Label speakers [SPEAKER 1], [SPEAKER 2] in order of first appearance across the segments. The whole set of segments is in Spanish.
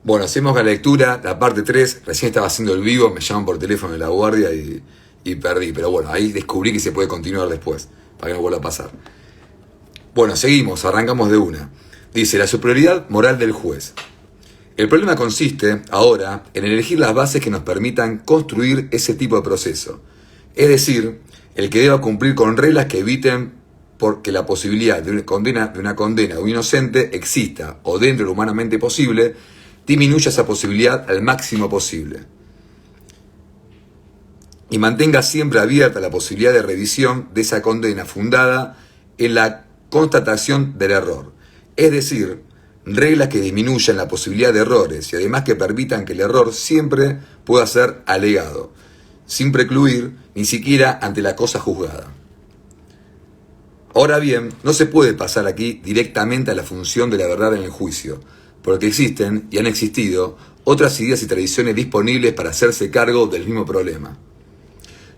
[SPEAKER 1] Bueno, hacemos la lectura, la parte 3. Recién estaba haciendo el vivo, me llaman por teléfono de la guardia y perdí. Pero bueno, ahí descubrí que se puede continuar después, para que no vuelva a pasar. Bueno, seguimos, arrancamos de una. Dice, la superioridad moral del juez. El problema consiste, ahora, en elegir las bases que nos permitan construir ese tipo de proceso. Es decir, el que deba cumplir con reglas que eviten porque la posibilidad de una condena de un inocente exista o dentro de lo humanamente posible, disminuya esa posibilidad al máximo posible. Y mantenga siempre abierta la posibilidad de revisión de esa condena fundada en la constatación del error. Es decir, reglas que disminuyan la posibilidad de errores y además que permitan que el error siempre pueda ser alegado, sin precluir ni siquiera ante la cosa juzgada. Ahora bien, no se puede pasar aquí directamente a la función de la verdad en el juicio, porque existen, y han existido, otras ideas y tradiciones disponibles para hacerse cargo del mismo problema.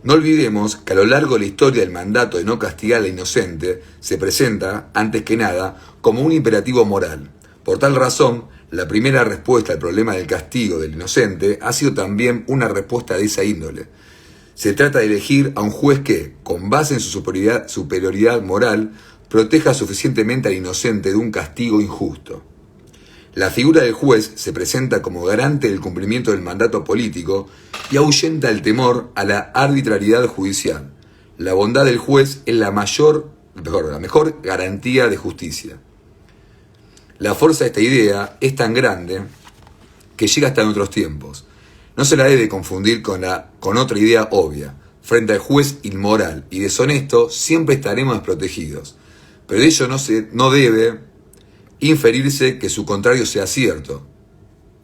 [SPEAKER 1] No olvidemos que a lo largo de la historia el mandato de no castigar al inocente se presenta, antes que nada, como un imperativo moral. Por tal razón, la primera respuesta al problema del castigo del inocente ha sido también una respuesta de esa índole. Se trata de elegir a un juez que, con base en su superioridad moral, proteja suficientemente al inocente de un castigo injusto. La figura del juez se presenta como garante del cumplimiento del mandato político y ahuyenta el temor a la arbitrariedad judicial. La bondad del juez es la mejor garantía de justicia. La fuerza de esta idea es tan grande que llega hasta en otros tiempos. No se la debe confundir con otra idea obvia. Frente al juez inmoral y deshonesto siempre estaremos desprotegidos. Pero de ello no debe inferirse que su contrario sea cierto,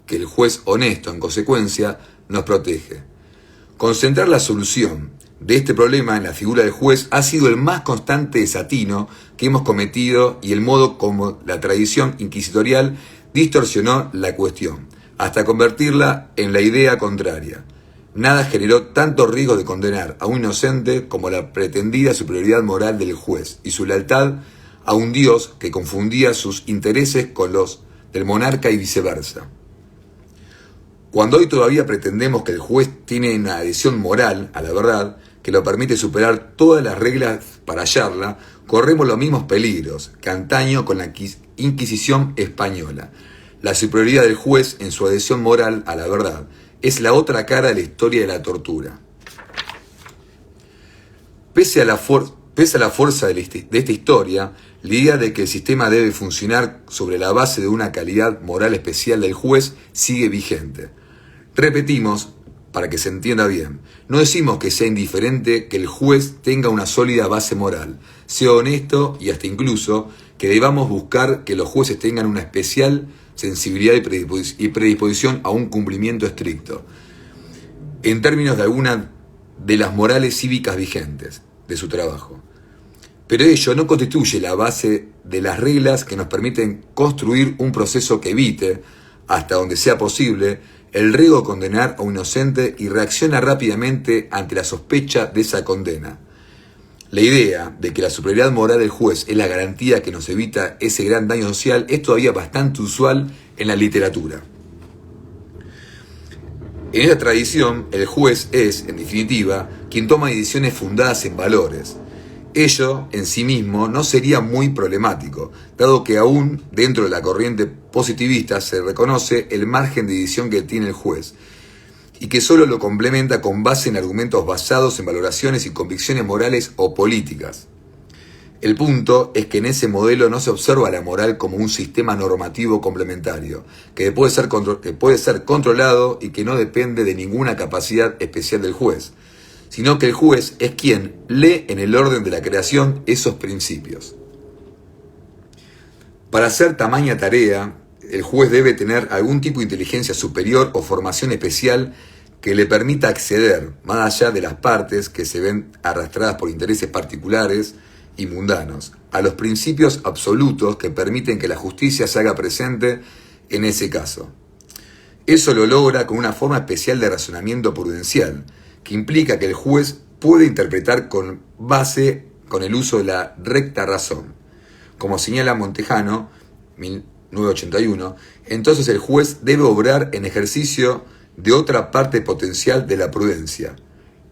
[SPEAKER 1] que el juez honesto, en consecuencia, nos protege. Concentrar la solución de este problema en la figura del juez ha sido el más constante desatino que hemos cometido y el modo como la tradición inquisitorial distorsionó la cuestión, hasta convertirla en la idea contraria. Nada generó tanto riesgo de condenar a un inocente como la pretendida superioridad moral del juez y su lealtad a un Dios que confundía sus intereses con los del monarca y viceversa. Cuando hoy todavía pretendemos que el juez tiene una adhesión moral a la verdad que lo permite superar todas las reglas para hallarla, corremos los mismos peligros que antaño con la Inquisición española. La superioridad del juez en su adhesión moral a la verdad es la otra cara de la historia de la tortura. Pese a la fuerza de esta historia, la idea de que el sistema debe funcionar sobre la base de una calidad moral especial del juez sigue vigente. Repetimos, para que se entienda bien, no decimos que sea indiferente que el juez tenga una sólida base moral, sea honesto y hasta incluso que debamos buscar que los jueces tengan una especial sensibilidad y predisposición a un cumplimiento estricto, en términos de alguna de las morales cívicas vigentes de su trabajo. Pero ello no constituye la base de las reglas que nos permiten construir un proceso que evite, hasta donde sea posible, el riesgo de condenar a un inocente y reacciona rápidamente ante la sospecha de esa condena. La idea de que la superioridad moral del juez es la garantía que nos evita ese gran daño social es todavía bastante usual en la literatura. En esta tradición, el juez es, en definitiva, quien toma decisiones fundadas en valores. Ello, en sí mismo, no sería muy problemático, dado que aún dentro de la corriente positivista se reconoce el margen de decisión que tiene el juez, y que solo lo complementa con base en argumentos basados en valoraciones y convicciones morales o políticas. El punto es que en ese modelo no se observa la moral como un sistema normativo complementario, que puede ser controlado y que no depende de ninguna capacidad especial del juez, sino que el juez es quien lee en el orden de la creación esos principios. Para hacer tamaña tarea, el juez debe tener algún tipo de inteligencia superior o formación especial que le permita acceder, más allá de las partes que se ven arrastradas por intereses particulares y mundanos, a los principios absolutos que permiten que la justicia se haga presente en ese caso. Eso lo logra con una forma especial de razonamiento prudencial, que implica que el juez puede interpretar con el uso de la recta razón. Como señala Montejano, 981, entonces el juez debe obrar en ejercicio de otra parte potencial de la prudencia,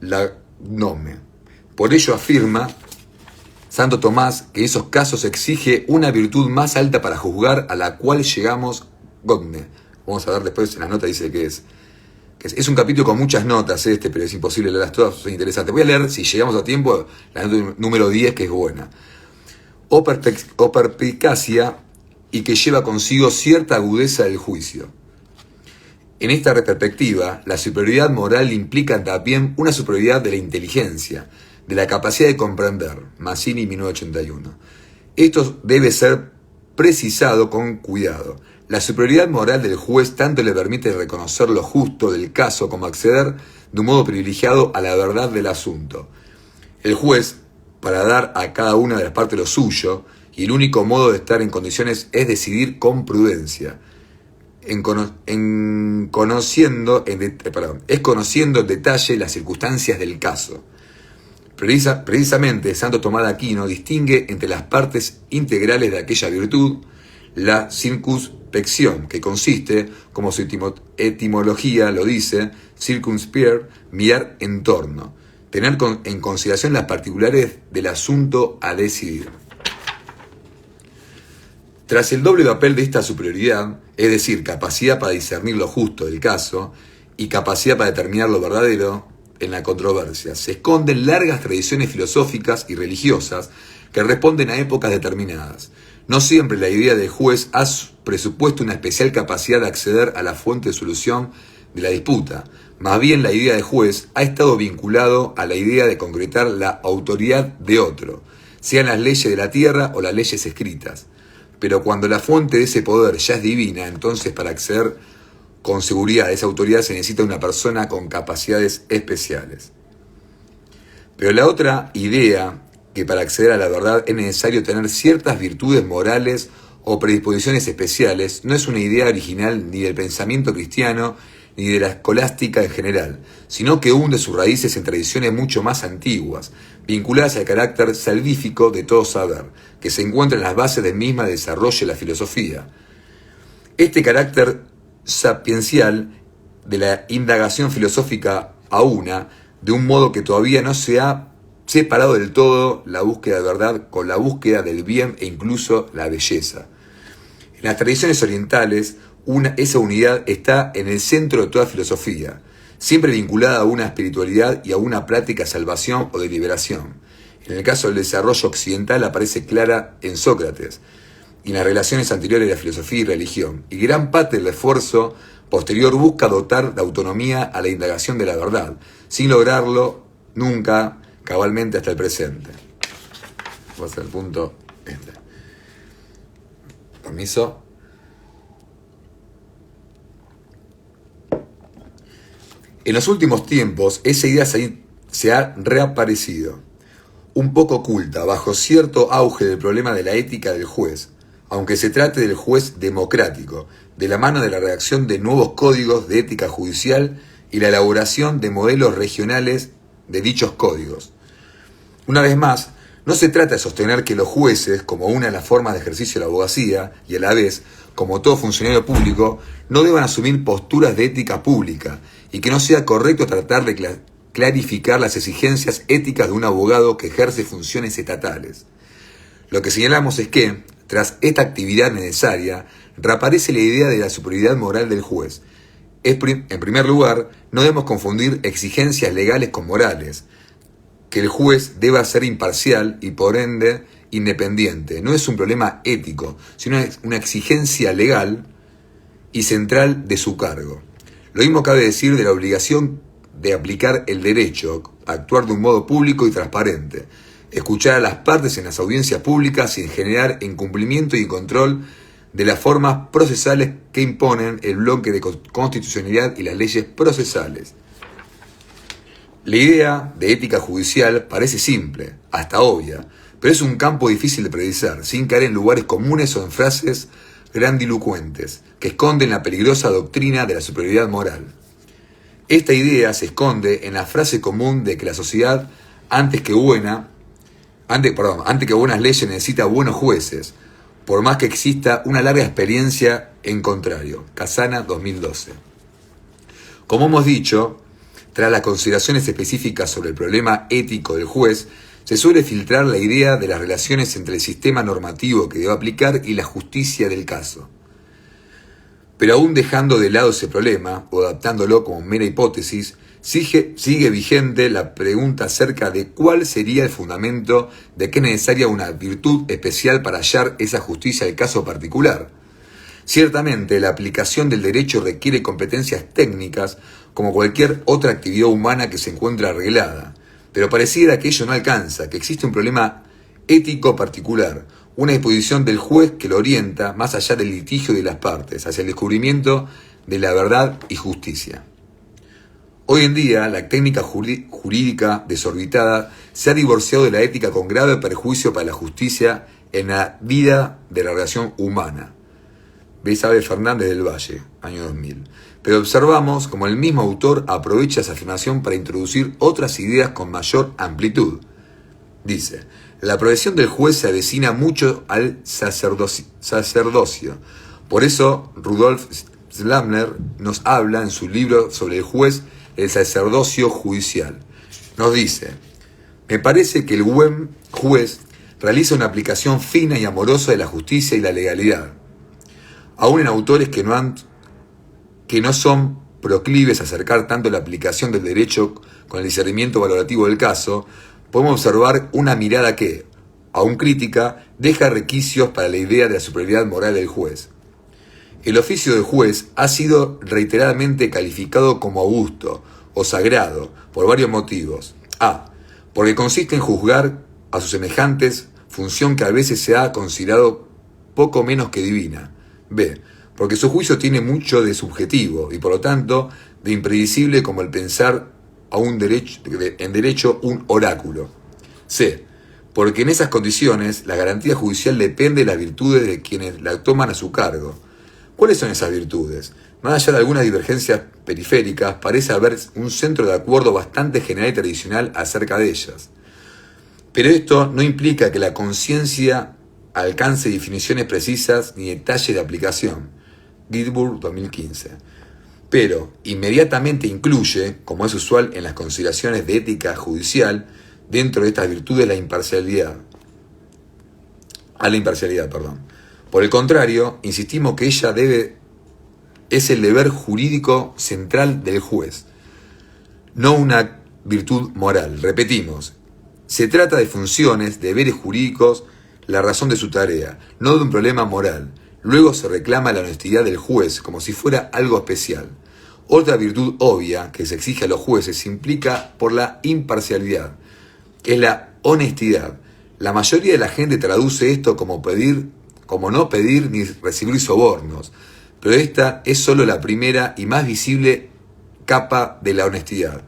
[SPEAKER 1] la gnome. Por ello afirma Santo Tomás que esos casos exige una virtud más alta para juzgar, a la cual llegamos gnome. Vamos a ver después, en la nota dice que es. Es un capítulo con muchas notas pero es imposible leerlas todas, son interesantes. Voy a leer, si llegamos a tiempo, la nota número 10, que es buena. O perspicacia, y que lleva consigo cierta agudeza del juicio. En esta perspectiva, la superioridad moral implica también una superioridad de la inteligencia, de la capacidad de comprender. Mazzini, 1981. Esto debe ser precisado con cuidado. La superioridad moral del juez tanto le permite reconocer lo justo del caso como acceder de un modo privilegiado a la verdad del asunto. El juez, para dar a cada una de las partes lo suyo, y el único modo de estar en condiciones es decidir con prudencia, conociendo en detalle las circunstancias del caso. Precisamente Santo Tomás de Aquino distingue entre las partes integrales de aquella virtud la circunspección, que consiste, como su etimología lo dice, circumspire, mirar en torno, tener en consideración las particulares del asunto a decidir. Tras el doble papel de esta superioridad, es decir, capacidad para discernir lo justo del caso y capacidad para determinar lo verdadero en la controversia, se esconden largas tradiciones filosóficas y religiosas que responden a épocas determinadas. No siempre la idea del juez ha presupuesto una especial capacidad de acceder a la fuente de solución de la disputa. Más bien, la idea de juez ha estado vinculado a la idea de concretar la autoridad de otro, sean las leyes de la tierra o las leyes escritas. Pero cuando la fuente de ese poder ya es divina, entonces para acceder con seguridad a esa autoridad se necesita una persona con capacidades especiales. Pero la otra idea, que para acceder a la verdad es necesario tener ciertas virtudes morales o predisposiciones especiales, no es una idea original ni del pensamiento cristiano ni de la escolástica en general, sino que hunde sus raíces en tradiciones mucho más antiguas, vinculadas al carácter salvífico de todo saber, que se encuentra en las bases del mismo desarrollo de la filosofía. Este carácter sapiencial de la indagación filosófica aúna, de un modo que todavía no se ha separado del todo la búsqueda de verdad con la búsqueda del bien e incluso la belleza. En las tradiciones orientales, esa unidad está en el centro de toda filosofía, siempre vinculada a una espiritualidad y a una práctica de salvación o de liberación. En el caso del desarrollo occidental aparece clara en Sócrates y en las relaciones anteriores de la filosofía y religión, y gran parte del esfuerzo posterior busca dotar de autonomía a la indagación de la verdad, sin lograrlo nunca cabalmente hasta el presente. Va a ser el punto este. Permiso. En los últimos tiempos, esa idea se ha reaparecido, un poco oculta, bajo cierto auge del problema de la ética del juez, aunque se trate del juez democrático, de la mano de la redacción de nuevos códigos de ética judicial y la elaboración de modelos regionales de dichos códigos. Una vez más, no se trata de sostener que los jueces, como una de las formas de ejercicio de la abogacía, y a la vez, como todo funcionario público, no deban asumir posturas de ética pública, y que no sea correcto tratar de clarificar las exigencias éticas de un abogado que ejerce funciones estatales. Lo que señalamos es que, tras esta actividad necesaria, reaparece la idea de la superioridad moral del juez. En primer lugar, no debemos confundir exigencias legales con morales, que el juez deba ser imparcial y por ende independiente. No es un problema ético, sino una exigencia legal y central de su cargo. Lo mismo cabe decir de la obligación de aplicar el derecho, actuar de un modo público y transparente, escuchar a las partes en las audiencias públicas sin generar incumplimiento y control de las formas procesales que imponen el bloque de constitucionalidad y las leyes procesales. La idea de ética judicial parece simple, hasta obvia, pero es un campo difícil de precisar, sin caer en lugares comunes o en frases grandilocuentes, que esconden la peligrosa doctrina de la superioridad moral. Esta idea se esconde en la frase común de que la sociedad, antes que buenas leyes, necesita buenos jueces, por más que exista una larga experiencia en contrario. Casana, 2012. Como hemos dicho, tras las consideraciones específicas sobre el problema ético del juez, se suele filtrar la idea de las relaciones entre el sistema normativo que debe aplicar y la justicia del caso. Pero aún dejando de lado ese problema, o adaptándolo como mera hipótesis, sigue vigente la pregunta acerca de cuál sería el fundamento de que es necesaria una virtud especial para hallar esa justicia del caso particular. Ciertamente, la aplicación del derecho requiere competencias técnicas como cualquier otra actividad humana que se encuentre arreglada, pero pareciera que ello no alcanza, que existe un problema ético particular, una disposición del juez que lo orienta más allá del litigio de las partes, hacia el descubrimiento de la verdad y justicia. Hoy en día, la técnica jurídica desorbitada se ha divorciado de la ética con grave perjuicio para la justicia en la vida de la relación humana. Isabel Fernández del Valle, año 2000. Pero observamos como el mismo autor aprovecha esa afirmación para introducir otras ideas con mayor amplitud. Dice: la profesión del juez se avecina mucho al sacerdocio. Por eso, Rudolf Schlammer nos habla en su libro sobre el juez, el sacerdocio judicial. Nos dice: me parece que el buen juez realiza una aplicación fina y amorosa de la justicia y la legalidad. Aún en autores que no son proclives a acercar tanto la aplicación del derecho con el discernimiento valorativo del caso, podemos observar una mirada que, aún crítica, deja requisitos para la idea de la superioridad moral del juez. El oficio del juez ha sido reiteradamente calificado como augusto o sagrado por varios motivos. A. Porque consiste en juzgar a sus semejantes, función que a veces se ha considerado poco menos que divina. B. Porque su juicio tiene mucho de subjetivo y por lo tanto de impredecible como el pensar en derecho un oráculo. C. Porque en esas condiciones la garantía judicial depende de las virtudes de quienes la toman a su cargo. ¿Cuáles son esas virtudes? Más allá de algunas divergencias periféricas, parece haber un centro de acuerdo bastante general y tradicional acerca de ellas. Pero esto no implica que la conciencia alcance definiciones precisas ni detalle de aplicación. Ginsburg, 2015. Pero inmediatamente incluye, como es usual en las consideraciones de ética judicial, dentro de estas virtudes la imparcialidad. Por el contrario, insistimos que ella es el deber jurídico central del juez, no una virtud moral. Repetimos, se trata de funciones, deberes jurídicos, la razón de su tarea, no de un problema moral. Luego se reclama la honestidad del juez como si fuera algo especial. Otra virtud obvia que se exige a los jueces implica por la imparcialidad, que es la honestidad. La mayoría de la gente traduce esto como no pedir ni recibir sobornos, pero esta es solo la primera y más visible capa de la honestidad.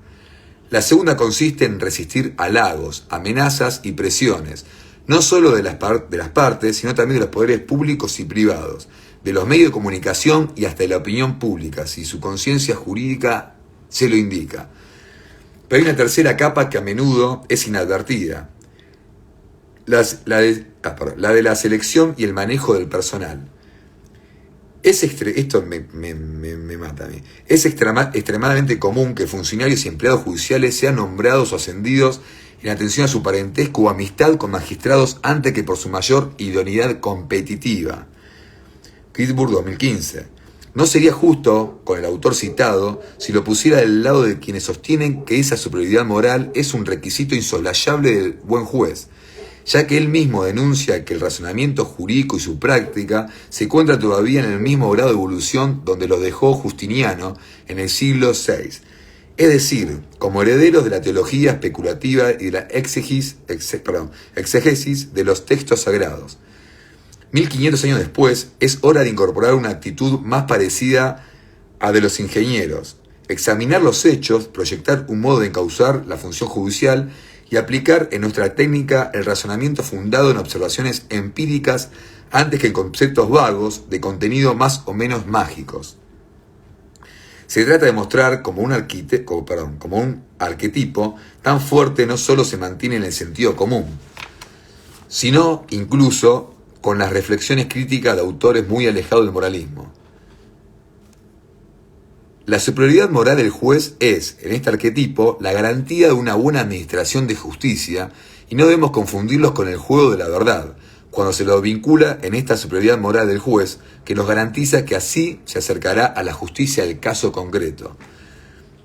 [SPEAKER 1] La segunda consiste en resistir halagos, amenazas y presiones, no solo de las partes, sino también de los poderes públicos y privados, de los medios de comunicación y hasta de la opinión pública, si su conciencia jurídica se lo indica. Pero hay una tercera capa que a menudo es inadvertida, la de la selección y el manejo del personal. Esto me mata a mí. Es extremadamente común que funcionarios y empleados judiciales sean nombrados o ascendidos en atención a su parentesco o amistad con magistrados antes que por su mayor idoneidad competitiva. Ginsburg, 2015. No sería justo, con el autor citado, si lo pusiera del lado de quienes sostienen que esa superioridad moral es un requisito insoslayable del buen juez, ya que él mismo denuncia que el razonamiento jurídico y su práctica se encuentran todavía en el mismo grado de evolución donde los dejó Justiniano en el siglo VI. Es decir, como herederos de la teología especulativa y de la exégesis de los textos sagrados. 1500 años después, es hora de incorporar una actitud más parecida a de los ingenieros, examinar los hechos, proyectar un modo de encauzar la función judicial y aplicar en nuestra técnica el razonamiento fundado en observaciones empíricas antes que en conceptos vagos de contenido más o menos mágicos. Se trata de mostrar como un arquetipo tan fuerte no solo se mantiene en el sentido común, sino incluso con las reflexiones críticas de autores muy alejados del moralismo. La superioridad moral del juez es, en este arquetipo, la garantía de una buena administración de justicia, y no debemos confundirlos con el juego de la verdad, cuando se lo vincula en esta superioridad moral del juez, que nos garantiza que así se acercará a la justicia del caso concreto.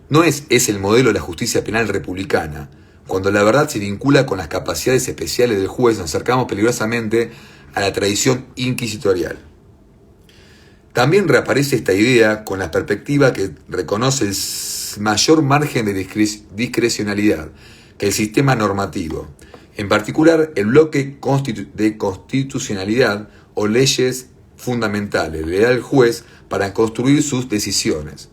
[SPEAKER 1] No es el modelo de la justicia penal republicana. Cuando la verdad se vincula con las capacidades especiales del juez, nos acercamos peligrosamente a la tradición inquisitorial. También reaparece esta idea con la perspectiva que reconoce el mayor margen de discrecionalidad que el sistema normativo, en particular el bloque de constitucionalidad o leyes fundamentales, le da al juez para construir sus decisiones.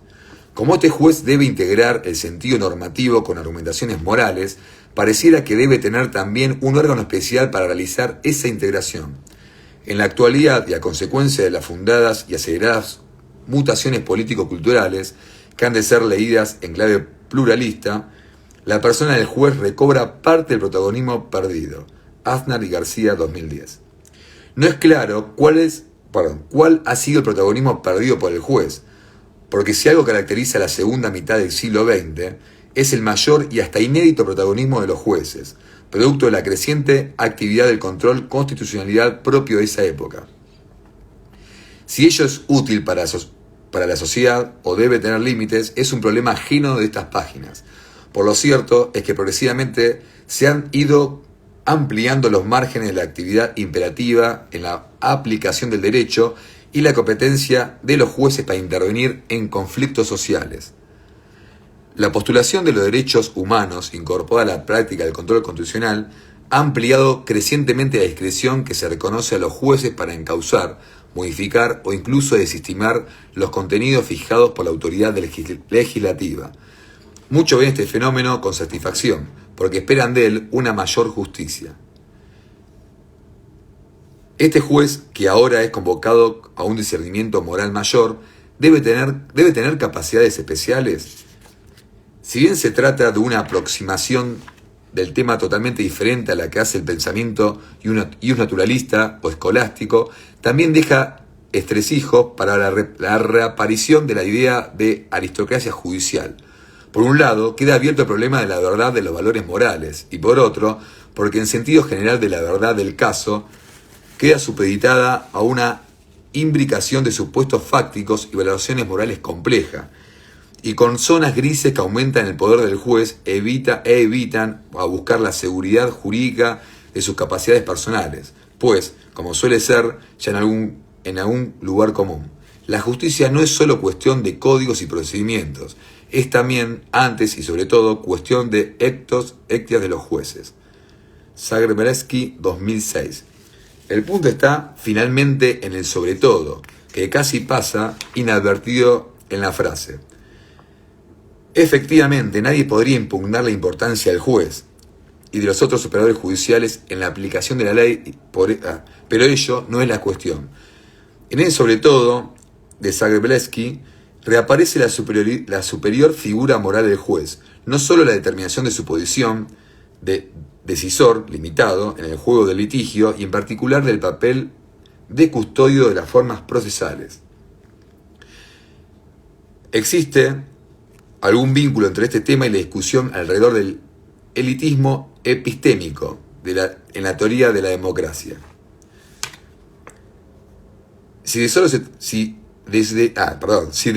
[SPEAKER 1] Como este juez debe integrar el sentido normativo con argumentaciones morales, pareciera que debe tener también un órgano especial para realizar esa integración. En la actualidad, y a consecuencia de las fundadas y aceleradas mutaciones político-culturales que han de ser leídas en clave pluralista, la persona del juez recobra parte del protagonismo perdido. Aznar y García, 2010. No es claro cuál ha sido el protagonismo perdido por el juez, porque si algo caracteriza la segunda mitad del siglo XX, es el mayor y hasta inédito protagonismo de los jueces, producto de la creciente actividad del control constitucionalidad propio de esa época. Si ello es útil para la sociedad o debe tener límites, es un problema ajeno de estas páginas. Por lo cierto es que progresivamente se han ido ampliando los márgenes de la actividad imperativa en la aplicación del derecho y la competencia de los jueces para intervenir en conflictos sociales. La postulación de los derechos humanos incorporada a la práctica del control constitucional ha ampliado crecientemente la discreción que se reconoce a los jueces para encauzar, modificar o incluso desestimar los contenidos fijados por la autoridad legislativa. Muchos ven este fenómeno con satisfacción, porque esperan de él una mayor justicia. Este juez, que ahora es convocado a un discernimiento moral mayor, debe tener capacidades especiales. Si bien se trata de una aproximación del tema totalmente diferente a la que hace el pensamiento y un naturalista o escolástico, también deja estresijos para la reaparición de la idea de aristocracia judicial. Por un lado, queda abierto el problema de la verdad de los valores morales, y por otro, porque en sentido general de la verdad del caso, queda supeditada a una imbricación de supuestos fácticos y valoraciones morales complejas, y con zonas grises que aumentan el poder del juez evitan a buscar la seguridad jurídica de sus capacidades personales, pues, como suele ser ya en algún lugar común, la justicia no es solo cuestión de códigos y procedimientos, es también, antes y sobre todo, cuestión de ectias de los jueces. Zagrebelsky, 2006. El punto está finalmente en el sobre todo, que casi pasa inadvertido en la frase. Efectivamente, nadie podría impugnar la importancia del juez y de los otros operadores judiciales en la aplicación de la ley, pero ello no es la cuestión. En el sobre todo de Zagrebelsky reaparece la superior figura moral del juez, no solo la determinación de su posición de decisor limitado en el juego del litigio y en particular del papel de custodio de las formas procesales. Existe algún vínculo entre este tema y la discusión alrededor del elitismo epistémico en la teoría de la democracia. Si de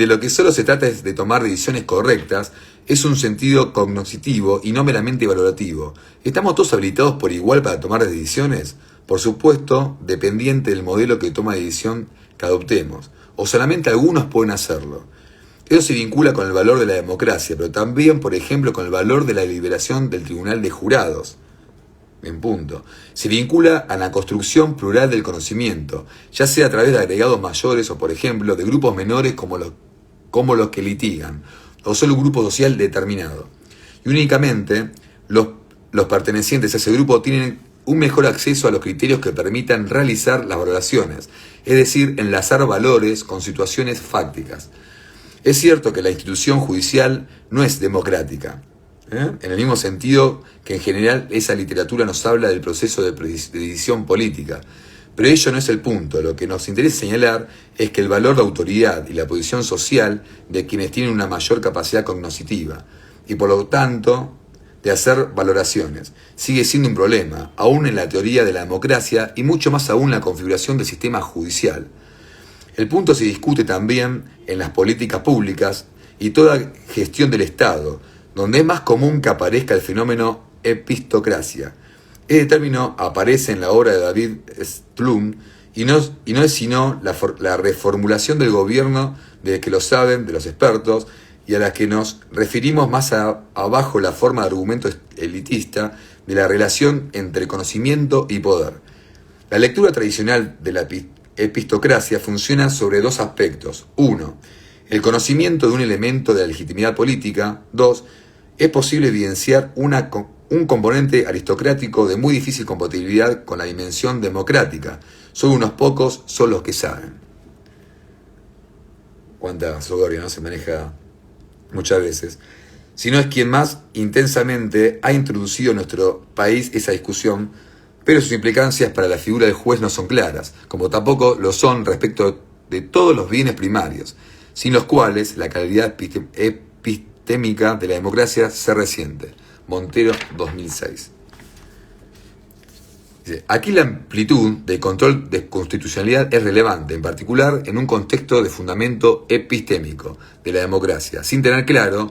[SPEAKER 1] lo que solo se trata es de tomar decisiones correctas, es un sentido cognoscitivo y no meramente valorativo. ¿Estamos todos habilitados por igual para tomar decisiones? Por supuesto, dependiente del modelo de toma de decisión que adoptemos, o solamente algunos pueden hacerlo. Eso se vincula con el valor de la democracia, pero también, por ejemplo, con el valor de la deliberación del Tribunal de Jurados. En punto. Se vincula a la construcción plural del conocimiento, ya sea a través de agregados mayores o, por ejemplo, de grupos menores como los que litigan, o solo un grupo social determinado. Y únicamente los pertenecientes a ese grupo tienen un mejor acceso a los criterios que permitan realizar las valoraciones, es decir, enlazar valores con situaciones fácticas. Es cierto que la institución judicial no es democrática, en el mismo sentido que en general esa literatura nos habla del proceso de decisión política, Pero ello no es el punto. Lo que nos interesa señalar es que el valor de autoridad y la posición social de quienes tienen una mayor capacidad cognoscitiva y por lo tanto de hacer valoraciones sigue siendo un problema, aún en la teoría de la democracia y mucho más aún en la configuración del sistema judicial. El punto se discute también en las políticas públicas y toda gestión del Estado, donde es más común que aparezca el fenómeno epistocracia. Este término aparece en la obra de David Splum y no es sino la reformulación del gobierno de que lo saben, de los expertos, y a la que nos referimos más abajo la forma de argumento elitista de la relación entre conocimiento y poder. La lectura tradicional de la epistocracia funciona sobre dos aspectos. 1. El conocimiento de un elemento de la legitimidad política. 2. Es posible evidenciar un componente aristocrático de muy difícil compatibilidad con la dimensión democrática. Solo unos pocos son los que saben. Cuánta soberbia, ¿no? Se maneja muchas veces. Si no es quien más intensamente ha introducido en nuestro país esa discusión, pero sus implicancias para la figura del juez no son claras, como tampoco lo son respecto de todos los bienes primarios, sin los cuales la calidad epistémica de la democracia se resiente. Montero, 2006. Aquí la amplitud de control de constitucionalidad es relevante, en particular en un contexto de fundamento epistémico de la democracia, sin tener claro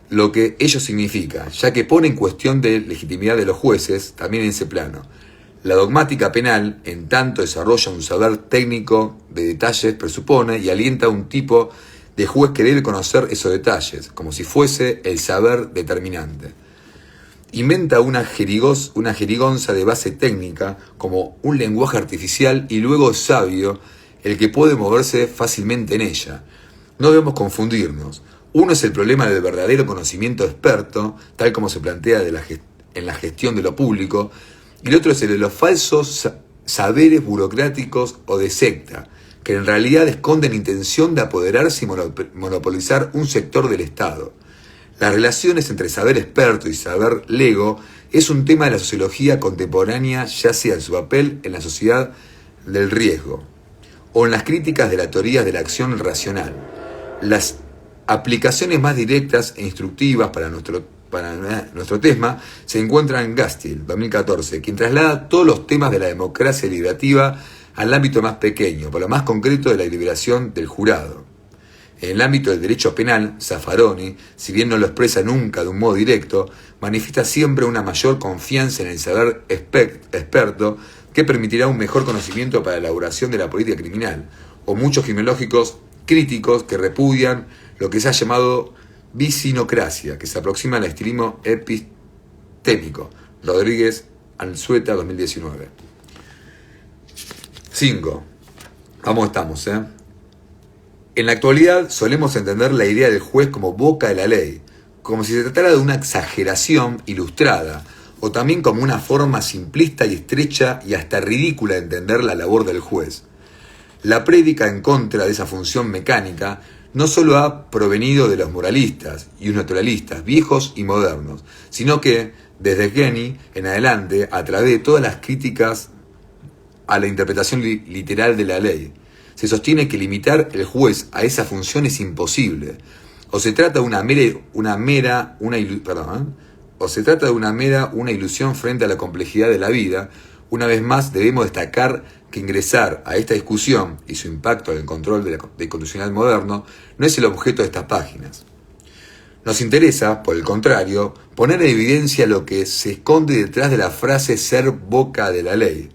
[SPEAKER 1] lo que ello significa, ya que pone en cuestión de legitimidad de los jueces también en ese plano. La dogmática penal, en tanto desarrolla un saber técnico de detalles, presupone y alienta un tipo de juez que debe conocer esos detalles, como si fuese el saber determinante. Inventa una jerigonza de base técnica como un lenguaje artificial y luego es el que puede moverse fácilmente en ella. No debemos confundirnos. Uno es el problema del verdadero conocimiento experto, tal como se plantea en la gestión de lo público, y el otro es el de los falsos saberes burocráticos o de secta, que en realidad esconden intención de apoderarse y monopolizar un sector del Estado. Las relaciones entre saber experto y saber lego es un tema de la sociología contemporánea, ya sea en su papel en la sociedad del riesgo o en las críticas de las teorías de la acción racional. Las aplicaciones más directas e instructivas para nuestro tema se encuentran en Gastiel, 2014, quien traslada todos los temas de la democracia deliberativa al ámbito más pequeño, por lo más concreto de la deliberación del jurado. En el ámbito del derecho penal, Zaffaroni, si bien no lo expresa nunca de un modo directo, manifiesta siempre una mayor confianza en el saber experto que permitirá un mejor conocimiento para la elaboración de la política criminal, o muchos criminológicos críticos que repudian lo que se ha llamado vicinocracia, que se aproxima al estilismo epistémico. Rodríguez Anzueta, 2019. 5. ¿Cómo estamos, En la actualidad solemos entender la idea del juez como boca de la ley, como si se tratara de una exageración ilustrada, o también como una forma simplista y estrecha y hasta ridícula de entender la labor del juez. La prédica en contra de esa función mecánica no solo ha provenido de los moralistas y naturalistas, viejos y modernos, sino que, desde Kenny en adelante, a través de todas las críticas a la interpretación literal de la ley, se sostiene que limitar el juez a esa función es imposible. O se trata de una ilusión frente a la complejidad de la vida. Una vez más debemos destacar que ingresar a esta discusión y su impacto en el control del constitucional moderno no es el objeto de estas páginas. Nos interesa, por el contrario, poner en evidencia lo que se esconde detrás de la frase ser boca de la ley,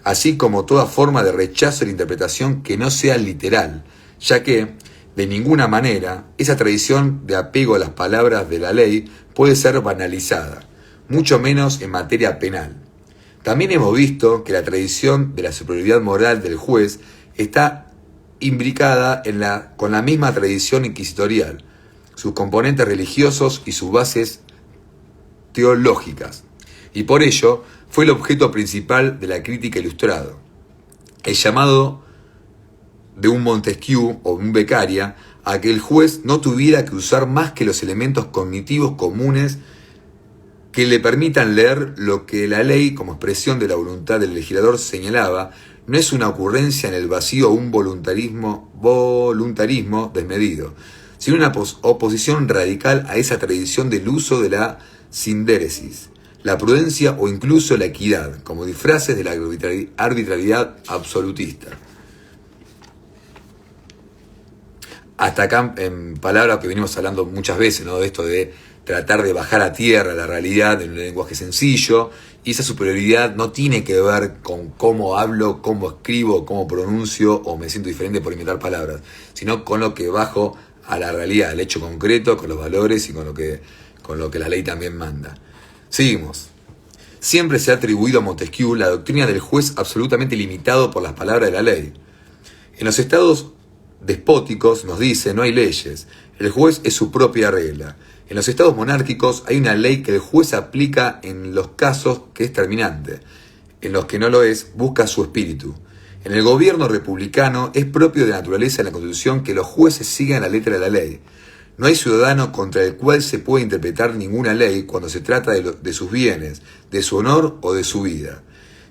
[SPEAKER 1] así como toda forma de rechazo de la interpretación que no sea literal, ya que, de ninguna manera, esa tradición de apego a las palabras de la ley puede ser banalizada, mucho menos en materia penal. También hemos visto que la tradición de la superioridad moral del juez está imbricada con la misma tradición inquisitorial, sus componentes religiosos y sus bases teológicas, y por ello fue el objeto principal de la crítica ilustrada. El llamado de un Montesquieu o un Beccaria a que el juez no tuviera que usar más que los elementos cognitivos comunes que le permitan leer lo que la ley, como expresión de la voluntad del legislador, señalaba, no es una ocurrencia en el vacío o un voluntarismo desmedido, sino una oposición radical a esa tradición del uso de la sindéresis, la prudencia o incluso la equidad, como disfraces de la arbitrariedad absolutista. Hasta acá, en palabras que venimos hablando muchas veces, ¿no? De esto de tratar de bajar a tierra la realidad en un lenguaje sencillo, y esa superioridad no tiene que ver con cómo hablo, cómo escribo, cómo pronuncio o me siento diferente por inventar palabras, sino con lo que bajo a la realidad, al hecho concreto, con los valores y con lo que la ley también manda. Seguimos. Siempre se ha atribuido a Montesquieu la doctrina del juez absolutamente limitado por las palabras de la ley. En los estados despóticos, nos dice, no hay leyes, el juez es su propia regla. En los estados monárquicos hay una ley que el juez aplica en los casos que es terminante, en los que no lo es, busca su espíritu. En el gobierno republicano es propio de naturaleza en la Constitución que los jueces sigan la letra de la ley. No hay ciudadano contra el cual se pueda interpretar ninguna ley cuando se trata de sus bienes, de su honor o de su vida.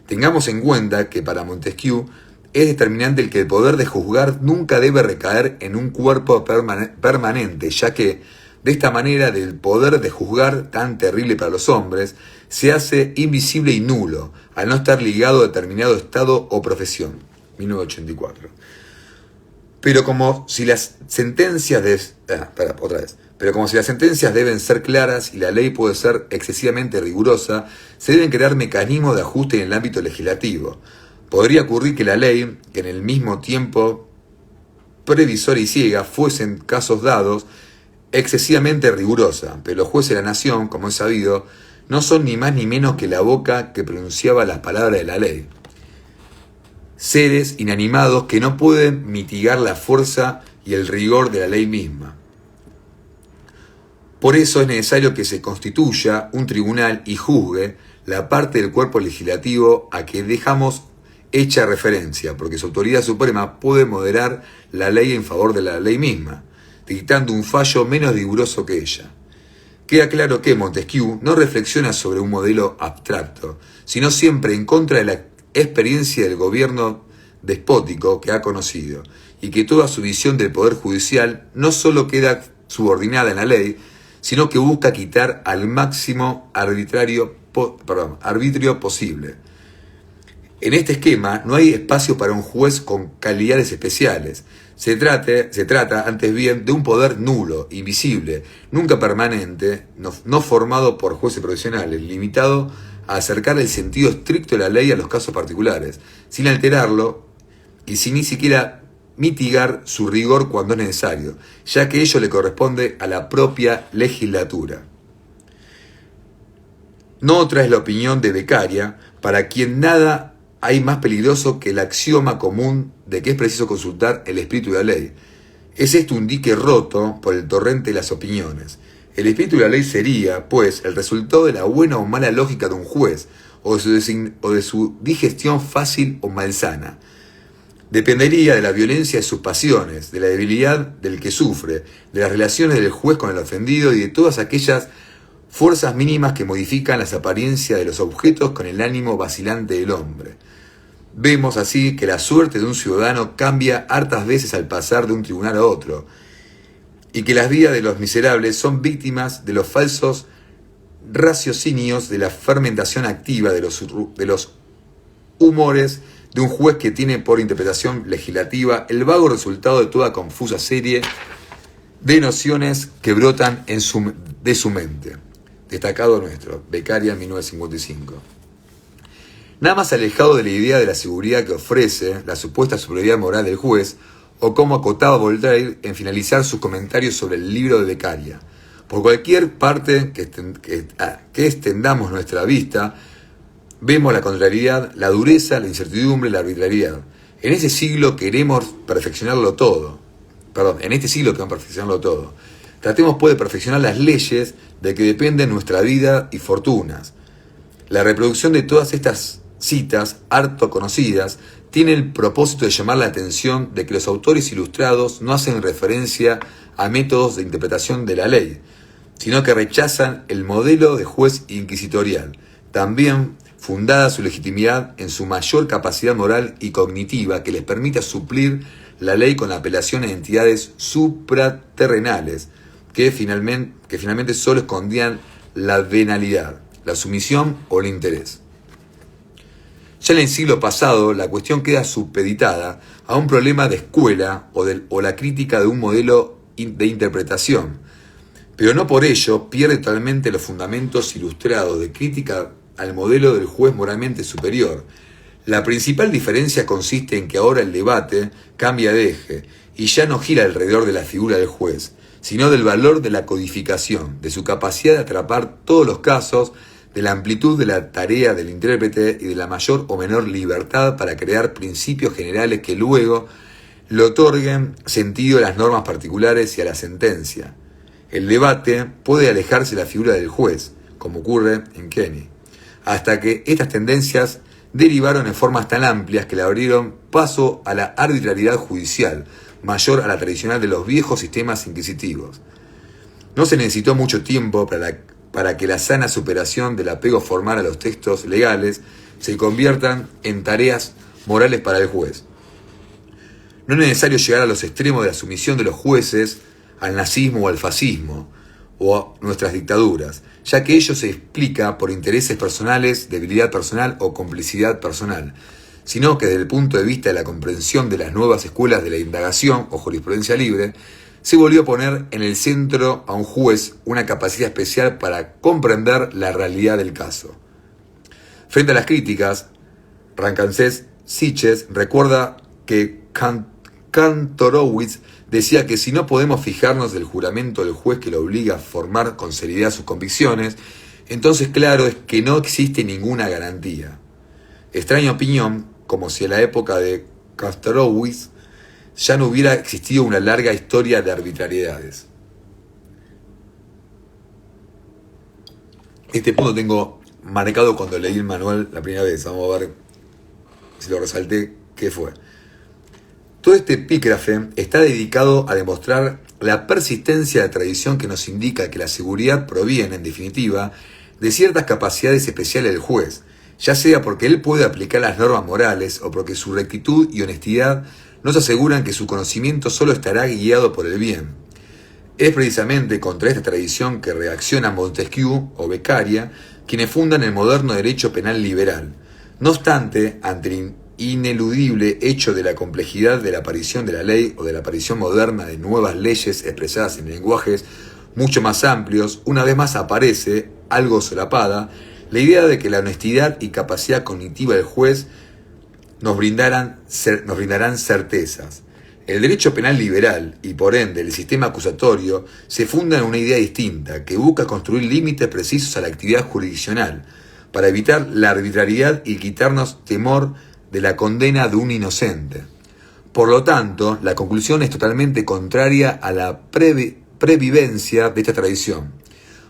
[SPEAKER 1] Tengamos en cuenta que para Montesquieu es determinante el que el poder de juzgar nunca debe recaer en un cuerpo permanente, ya que de esta manera del poder de juzgar tan terrible para los hombres se hace invisible y nulo, al no estar ligado a determinado estado o profesión. 1984. Pero como si las sentencias deben ser claras y la ley puede ser excesivamente rigurosa, se deben crear mecanismos de ajuste en el ámbito legislativo. Podría ocurrir que la ley, que en el mismo tiempo previsora y ciega, fuese en casos dados excesivamente rigurosa, pero los jueces de la nación, como es sabido, no son ni más ni menos que la boca que pronunciaba las palabras de la ley. Seres inanimados que no pueden mitigar la fuerza y el rigor de la ley misma. Por eso es necesario que se constituya un tribunal y juzgue la parte del cuerpo legislativo a que dejamos hecha referencia, porque su autoridad suprema puede moderar la ley en favor de la ley misma, dictando un fallo menos riguroso que ella. Queda claro que Montesquieu no reflexiona sobre un modelo abstracto, sino siempre en contra de la experiencia del gobierno despótico que ha conocido, y que toda su visión del poder judicial no solo queda subordinada en la ley, sino que busca quitar al máximo arbitrio posible. En este esquema no hay espacio para un juez con calidades especiales. Se trata antes bien de un poder nulo, invisible, nunca permanente, no formado por jueces profesionales, limitado a acercar el sentido estricto de la ley a los casos particulares, sin alterarlo y sin ni siquiera mitigar su rigor cuando es necesario, ya que ello le corresponde a la propia legislatura. No otra es la opinión de Beccaria, para quien nada hay más peligroso que el axioma común de que es preciso consultar el espíritu de la ley. Es esto un dique roto por el torrente de las opiniones. El espíritu de la ley sería, pues, el resultado de la buena o mala lógica de un juez, o de su digestión fácil o malsana. Dependería de la violencia de sus pasiones, de la debilidad del que sufre, de las relaciones del juez con el ofendido y de todas aquellas fuerzas mínimas que modifican las apariencias de los objetos con el ánimo vacilante del hombre. Vemos así que la suerte de un ciudadano cambia hartas veces al pasar de un tribunal a otro, y que las vidas de los miserables son víctimas de los falsos raciocinios de la fermentación activa de los humores de un juez que tiene por interpretación legislativa el vago resultado de toda confusa serie de nociones que brotan de su mente. Destacado nuestro, Beccaria, 1955. Nada más alejado de la idea de la seguridad que ofrece la supuesta superioridad moral del juez, o como acotaba Voltaire en finalizar sus comentarios sobre el libro de Beccaria. Por cualquier parte que extendamos nuestra vista, vemos la contrariedad, la dureza, la incertidumbre, la arbitrariedad. En este siglo queremos perfeccionarlo todo. Tratemos pues de perfeccionar las leyes de que dependen nuestra vida y fortunas. La reproducción de todas estas citas, harto conocidas, tiene el propósito de llamar la atención de que los autores ilustrados no hacen referencia a métodos de interpretación de la ley, sino que rechazan el modelo de juez inquisitorial, también fundada su legitimidad en su mayor capacidad moral y cognitiva que les permita suplir la ley con la apelación a entidades supraterrenales que finalmente solo escondían la venalidad, la sumisión o el interés. Ya en el siglo pasado, la cuestión queda supeditada a un problema de escuela o la crítica de un modelo de interpretación, pero no por ello pierde totalmente los fundamentos ilustrados de crítica al modelo del juez moralmente superior. La principal diferencia consiste en que ahora el debate cambia de eje y ya no gira alrededor de la figura del juez, sino del valor de la codificación, de su capacidad de atrapar todos los casos, de la amplitud de la tarea del intérprete y de la mayor o menor libertad para crear principios generales que luego le otorguen sentido a las normas particulares y a la sentencia. El debate puede alejarse de la figura del juez, como ocurre en Kenny, hasta que estas tendencias derivaron en formas tan amplias que le abrieron paso a la arbitrariedad judicial, mayor a la tradicional de los viejos sistemas inquisitivos. No se necesitó mucho tiempo para que la sana superación del apego formal a los textos legales se conviertan en tareas morales para el juez. No es necesario llegar a los extremos de la sumisión de los jueces al nazismo o al fascismo, o a nuestras dictaduras, ya que ello se explica por intereses personales, debilidad personal o complicidad personal, sino que desde el punto de vista de la comprensión de las nuevas escuelas de la indagación o jurisprudencia libre, se volvió a poner en el centro a un juez una capacidad especial para comprender la realidad del caso. Frente a las críticas, Rancagés Sitges recuerda que Kantorowicz decía que si no podemos fijarnos del juramento del juez que lo obliga a formar con seriedad sus convicciones, entonces claro es que no existe ninguna garantía. Extraña opinión, como si en la época de Kantorowicz ya no hubiera existido una larga historia de arbitrariedades. Este punto tengo marcado cuando leí el manual la primera vez. Vamos a ver si lo resalté, qué fue. Todo este epígrafe está dedicado a demostrar la persistencia de la tradición que nos indica que la seguridad proviene, en definitiva, de ciertas capacidades especiales del juez, ya sea porque él puede aplicar las normas morales o porque su rectitud y honestidad nos aseguran que su conocimiento solo estará guiado por el bien. Es precisamente contra esta tradición que reacciona Montesquieu o Beccaria, quienes fundan el moderno derecho penal liberal. No obstante, ante el ineludible hecho de la complejidad de la aparición de la ley o de la aparición moderna de nuevas leyes expresadas en lenguajes mucho más amplios, una vez más aparece, algo solapada, la idea de que la honestidad y capacidad cognitiva del juez nos brindarán certezas. El derecho penal liberal y por ende el sistema acusatorio se fundan en una idea distinta que busca construir límites precisos a la actividad jurisdiccional para evitar la arbitrariedad y quitarnos temor de la condena de un inocente. Por lo tanto, la conclusión es totalmente contraria a la previvencia de esta tradición.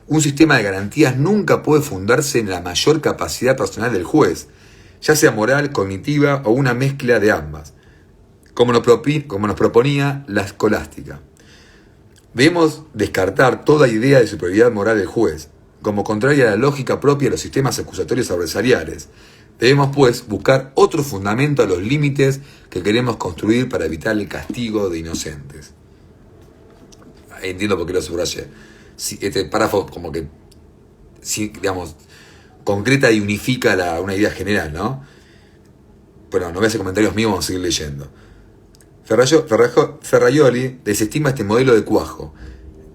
[SPEAKER 1] Un sistema de garantías nunca puede fundarse en la mayor capacidad personal del juez, ya sea moral, cognitiva o una mezcla de ambas, como nos proponía la escolástica. Debemos descartar toda idea de superioridad moral del juez, como contraria a la lógica propia de los sistemas acusatorios adversariales. Debemos, pues, buscar otro fundamento a los límites que queremos construir para evitar el castigo de inocentes. Entiendo por qué lo subrayé. Este párrafo como que, digamos, concreta y unifica una idea general, ¿no? Bueno, no voy a hacer comentarios míos, vamos a seguir leyendo. Ferraioli desestima este modelo de cuajo,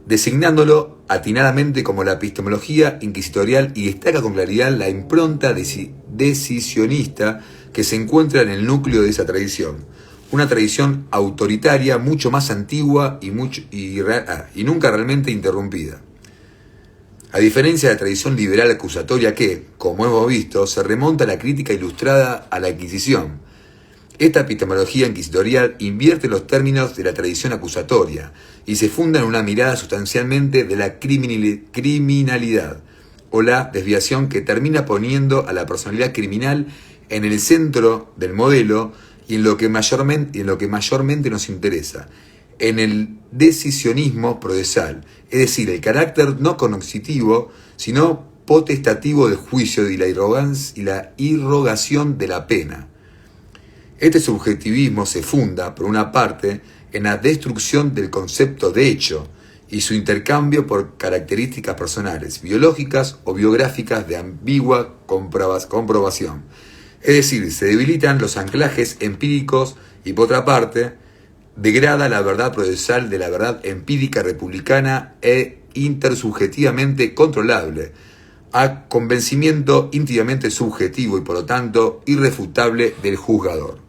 [SPEAKER 1] designándolo atinadamente como la epistemología inquisitorial y destaca con claridad la impronta decisionista que se encuentra en el núcleo de esa tradición. Una tradición autoritaria mucho más antigua y nunca realmente interrumpida. A diferencia de la tradición liberal acusatoria que, como hemos visto, se remonta a la crítica ilustrada a la Inquisición. Esta epistemología inquisitorial invierte los términos de la tradición acusatoria y se funda en una mirada sustancialmente de la criminalidad o la desviación que termina poniendo a la personalidad criminal en el centro del modelo y en lo que mayormente nos interesa, en el decisionismo procesal, es decir, el carácter no cognitivo, sino potestativo del juicio y la irrogación de la pena. Este subjetivismo se funda, por una parte, en la destrucción del concepto de hecho y su intercambio por características personales, biológicas o biográficas de ambigua comprobación. Es decir, se debilitan los anclajes empíricos y, por otra parte, degrada la verdad procesal de la verdad empírica republicana e intersubjetivamente controlable, a convencimiento íntimamente subjetivo y por lo tanto irrefutable del juzgador.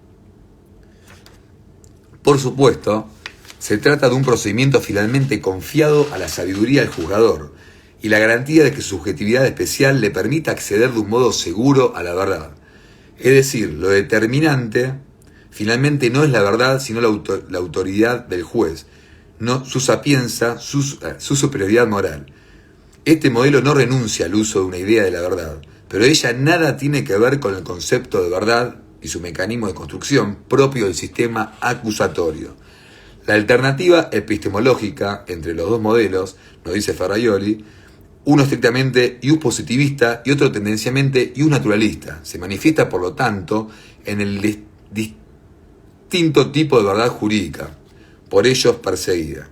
[SPEAKER 1] Por supuesto, se trata de un procedimiento finalmente confiado a la sabiduría del juzgador y la garantía de que su subjetividad especial le permita acceder de un modo seguro a la verdad. Es decir, lo determinante finalmente no es la verdad, sino la autoridad del juez, no su sapienza, su superioridad moral. Este modelo no renuncia al uso de una idea de la verdad, pero ella nada tiene que ver con el concepto de verdad y su mecanismo de construcción propio del sistema acusatorio. La alternativa epistemológica entre los dos modelos, nos dice Ferraioli, uno estrictamente ius positivista y otro tendencialmente ius naturalista, se manifiesta por lo tanto en el distinto tipo de verdad jurídica, por ellos perseguida.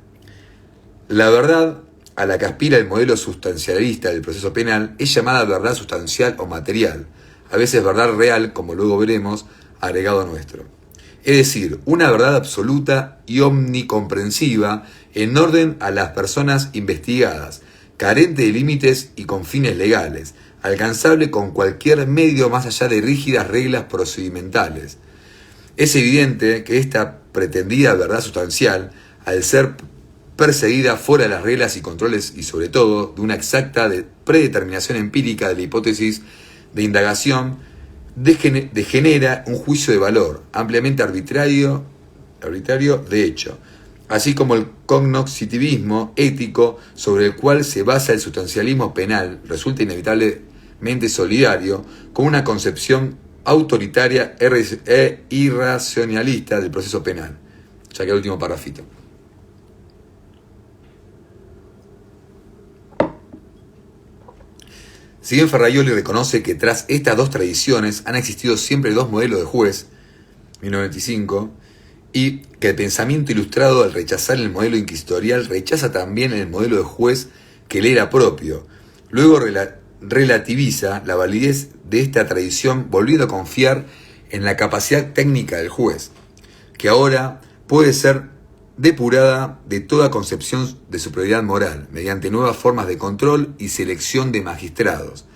[SPEAKER 1] La verdad a la que aspira el modelo sustancialista del proceso penal es llamada verdad sustancial o material, a veces verdad real, como luego veremos, agregado nuestro. Es decir, una verdad absoluta y omnicomprensiva en orden a las personas investigadas, carente de límites y con fines legales, alcanzable con cualquier medio más allá de rígidas reglas procedimentales. Es evidente que esta pretendida verdad sustancial, al ser perseguida fuera de las reglas y controles y sobre todo de una exacta predeterminación empírica de la hipótesis de indagación, degenera un juicio de valor ampliamente arbitrario de hecho, así como el cognoscitivismo ético sobre el cual se basa el sustancialismo penal resulta inevitablemente solidario con una concepción autoritaria e irracionalista del proceso penal. Ya que el último parrafito. Si bien Ferraioli reconoce que tras estas dos tradiciones han existido siempre dos modelos de juez, 1995, y que el pensamiento ilustrado al rechazar el modelo inquisitorial rechaza también el modelo de juez que le era propio, luego relativiza la validez de esta tradición volviendo a confiar en la capacidad técnica del juez, que ahora puede ser depurada de toda concepción de superioridad moral, mediante nuevas formas de control y selección de magistrados.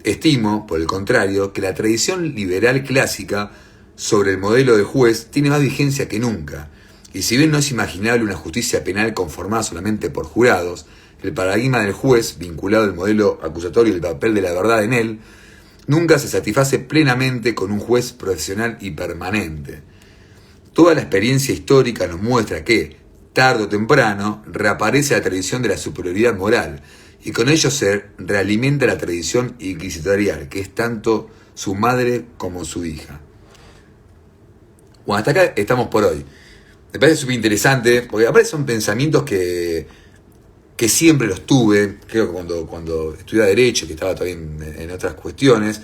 [SPEAKER 1] Estimo, por el contrario, que la tradición liberal clásica sobre el modelo de juez tiene más vigencia que nunca, y si bien no es imaginable una justicia penal conformada solamente por jurados, el paradigma del juez, vinculado al modelo acusatorio y el papel de la verdad en él, nunca se satisface plenamente con un juez profesional y permanente. Toda la experiencia histórica nos muestra que, tarde o temprano, reaparece la tradición de la superioridad moral, y con ello se realimenta la tradición inquisitorial, que es tanto su madre como su hija. Bueno, hasta acá estamos por hoy. Me parece súper interesante, porque aparte son pensamientos que siempre los tuve, creo que cuando estudiaba Derecho, que estaba todavía en otras cuestiones,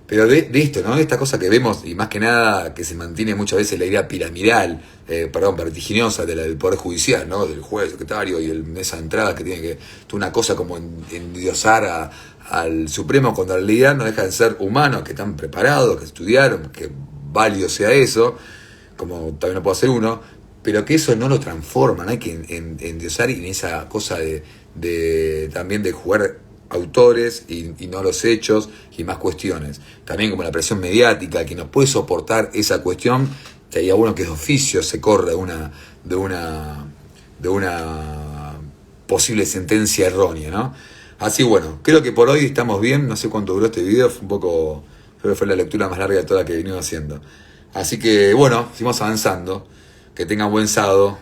[SPEAKER 1] pero de esto, ¿no? Esta cosa que vemos, y más que nada que se mantiene muchas veces la idea piramidal, vertiginosa del Poder Judicial, ¿no? Del juez, secretario y esa entrada que tiene que... una cosa como endiosar al Supremo, cuando en realidad no deja de ser humanos que están preparados, que estudiaron, que válido sea eso, como también lo puede hacer uno, pero que eso no lo transforma, no hay que endiosar en esa cosa también de jugar autores y no los hechos y más cuestiones. También como la presión mediática, que no puede soportar esa cuestión, que hay uno que de oficio se corre de una posible sentencia errónea, ¿no? Así bueno, creo que por hoy estamos bien, no sé cuánto duró este video, creo que fue la lectura más larga de toda la que he venido haciendo. Así que bueno, seguimos avanzando, que tengan buen sábado.